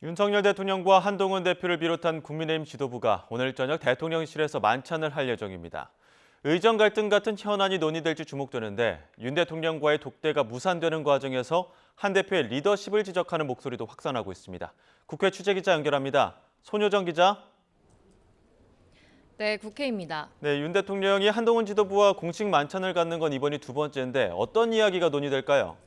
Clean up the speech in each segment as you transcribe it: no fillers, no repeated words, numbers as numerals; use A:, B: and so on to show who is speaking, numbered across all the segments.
A: 윤석열 대통령과 한동훈 대표를 비롯한 국민의힘 지도부가 오늘 저녁 대통령실에서 만찬을 할 예정입니다. 의정 갈등 같은 현안이 논의될지 주목되는데 윤 대통령과의 독대가 무산되는 과정에서 한 대표의 리더십을 지적하는 목소리도 확산하고 있습니다. 국회 취재기자 연결합니다. 손효정 기자.
B: 네, 국회입니다.
A: 네, 윤 대통령이 한동훈 지도부와 공식 만찬을 갖는 건 이번이 두 번째인데 어떤 이야기가 논의될까요?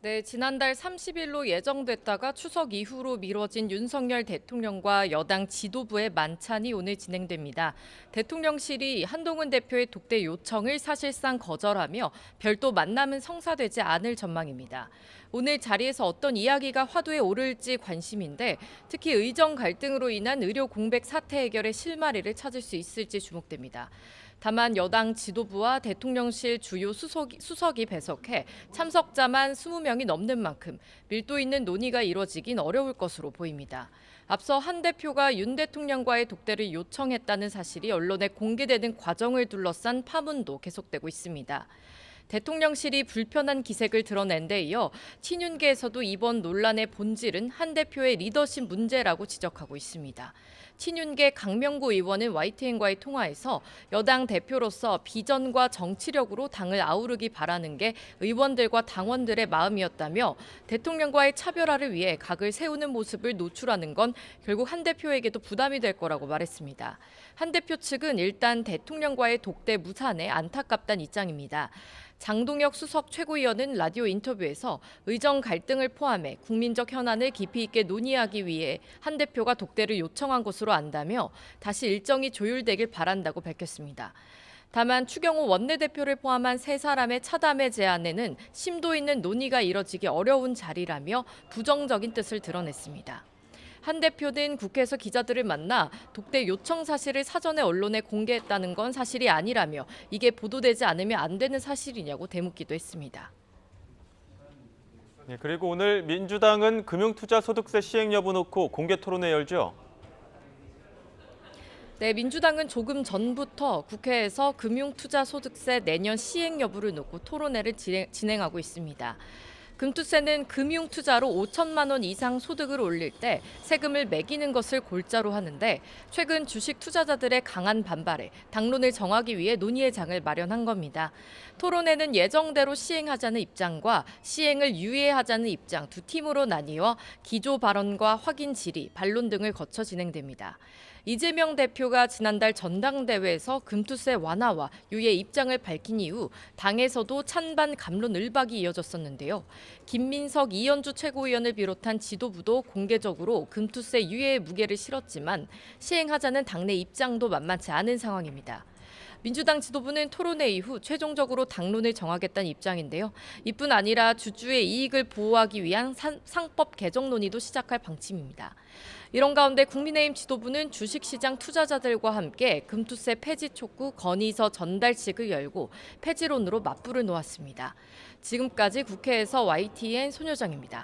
B: 네, 지난달 30일로 예정됐다가 추석 이후로 미뤄진 윤석열 대통령과 여당 지도부의 만찬이 오늘 진행됩니다. 대통령실이 한동훈 대표의 독대 요청을 사실상 거절하며 별도 만남은 성사되지 않을 전망입니다. 오늘 자리에서 어떤 이야기가 화두에 오를지 관심인데 특히 의정 갈등으로 인한 의료 공백 사태 해결의 실마리를 찾을 수 있을지 주목됩니다. 다만 여당 지도부와 대통령실 주요 수석이 배석해 참석자만 20명이 넘는 만큼 밀도 있는 논의가 이뤄지긴 어려울 것으로 보입니다. 앞서 한 대표가 윤 대통령과의 독대를 요청했다는 사실이 언론에 공개되는 과정을 둘러싼 파문도 계속되고 있습니다. 대통령실이 불편한 기색을 드러낸 데 이어 친윤계에서도 이번 논란의 본질은 한 대표의 리더십 문제라고 지적하고 있습니다. 친윤계 강명구 의원은 YTN과의 통화에서 여당 대표로서 비전과 정치력으로 당을 아우르기 바라는 게 의원들과 당원들의 마음이었다며 대통령과의 차별화를 위해 각을 세우는 모습을 노출하는 건 결국 한 대표에게도 부담이 될 거라고 말했습니다. 한 대표 측은 일단 대통령과의 독대 무산에 안타깝다는 입장입니다. 장동혁 수석 최고위원은 라디오 인터뷰에서 의정 갈등을 포함해 국민적 현안을 깊이 있게 논의하기 위해 한 대표가 독대를 요청한 것으로 안다며 다시 일정이 조율되길 바란다고 밝혔습니다. 다만 추경호 원내대표를 포함한 세 사람의 차담의 제안에는 심도 있는 논의가 이뤄지기 어려운 자리라며 부정적인 뜻을 드러냈습니다. 한 대표는 국회에서 기자들을 만나 독대 요청 사실을 사전에 언론에 공개했다는 건 사실이 아니라며 이게 보도되지 않으면 안 되는 사실이냐고 되묻기도 했습니다.
A: 네, 그리고 오늘 민주당은 금융투자소득세 시행 여부 놓고 공개 토론회 열죠?
B: 네, 민주당은 조금 전부터 국회에서 금융투자소득세 내년 시행 여부를 놓고 토론회를 진행하고 있습니다. 금투세는 금융투자로 5천만 원 이상 소득을 올릴 때 세금을 매기는 것을 골자로 하는데 최근 주식 투자자들의 강한 반발에 당론을 정하기 위해 논의의 장을 마련한 겁니다. 토론회는 예정대로 시행하자는 입장과 시행을 유예하자는 입장 두 팀으로 나뉘어 기조 발언과 확인 질의, 반론 등을 거쳐 진행됩니다. 이재명 대표가 지난달 전당대회에서 금투세 완화와 유예 입장을 밝힌 이후 당에서도 찬반 감론 을박이 이어졌었는데요. 김민석, 이현주 최고위원을 비롯한 지도부도 공개적으로 금투세 유예의 무게를 실었지만 시행하자는 당내 입장도 만만치 않은 상황입니다. 민주당 지도부는 토론회 이후 최종적으로 당론을 정하겠다는 입장인데요. 이뿐 아니라 주주의 이익을 보호하기 위한 상법 개정 논의도 시작할 방침입니다. 이런 가운데 국민의힘 지도부는 주식시장 투자자들과 함께 금투세 폐지 촉구 건의서 전달식을 열고 폐지론으로 맞불을 놓았습니다. 지금까지 국회에서 YTN 손효정입니다.